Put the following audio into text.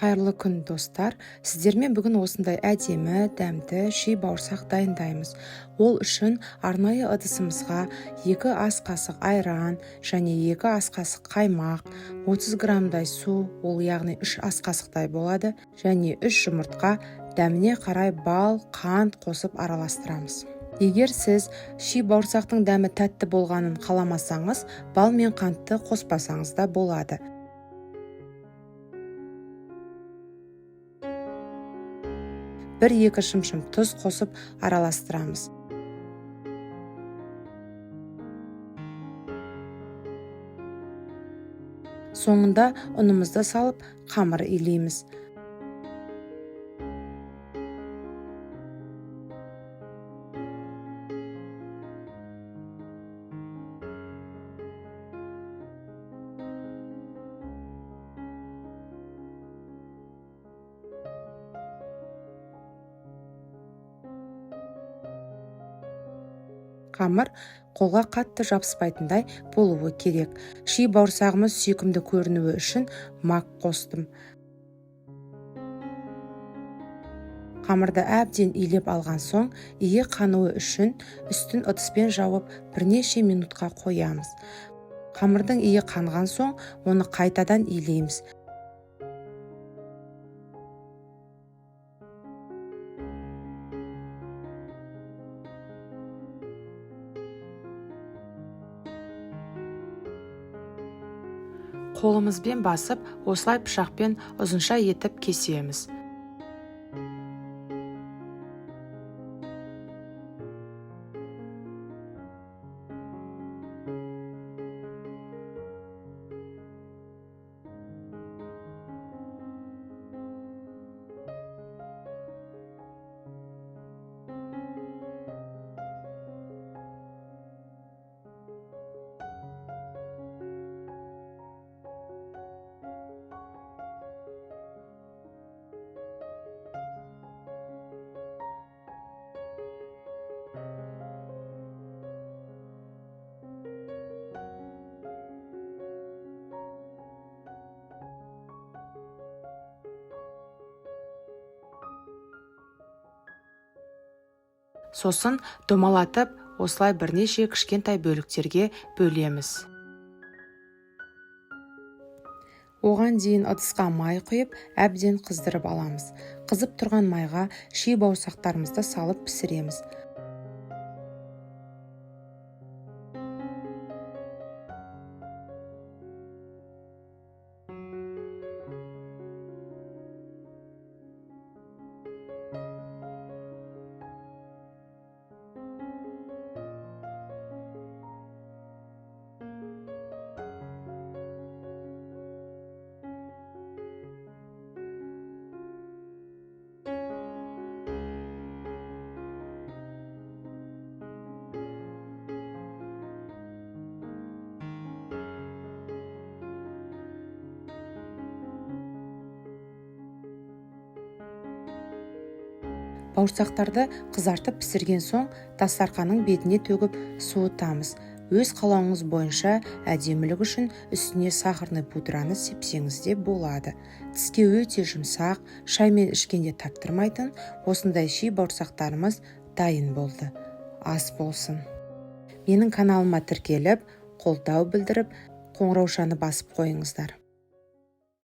Қайырлы күн достар. Сіздермен бүгін осындай әдемі, дәмді ши бауырсақ дайындаймыз. Ол үшін арнайы ыдысымызға 2 ас қасық айран және 2 ас қасық қаймақ, 30 граммдай су, ол яғни 3 ас қасықтай болады, және 3 жұмыртқа, дәміне қарай бал, қант қосып араластырамыз. Егер сіз ши бауырсақтың дәмі тәтті болғанын қаламасаңыз, бал мен қантты қоспасаңыз да болады. 1-2 шымшым тұз қосып араластырамыз. Соңында ұнымызды салып қамыр илейміз. Қамыр қолға қатты жабыспайтындай болуы керек. Ши бауырсағымыз сүйкімді көрінуі үшін мак қостым. Қамырды әбден илеп алған соң, иі қануы үшін үстін ыдыспен жауып бірнеше минутқа қоямыз. Қамырдың иі қанған соң, оны қайтадан илейміз. Қолымызбен басып, осылай пышақпен ұзынша етіп кесеміз. Сосын домалатып, осылай бірнеше кішкентай бөліктерге бөлеміз. Оған дейін ыдысқа май құйып, әбден қыздырып аламыз. Қызып тұрған майға ши бауырсақтарымызды салып пісіреміз. Бауырсақтарды қызартып пісірген соң, дастарханның бетіне төгіп суытамыз. Өз қалауыңыз бойынша әдемілік үшін үстіне сахарный пудраны сепсеңіз де болады. Тіске өте жұмсақ, шаймен ішкенде таптырмайтын осындай ши бауырсақтарымыз дайын болды. Ас болсын. Менің каналыма тіркеліп, қолдау білдіріп, қоңыраушаны басып қойыңыздар.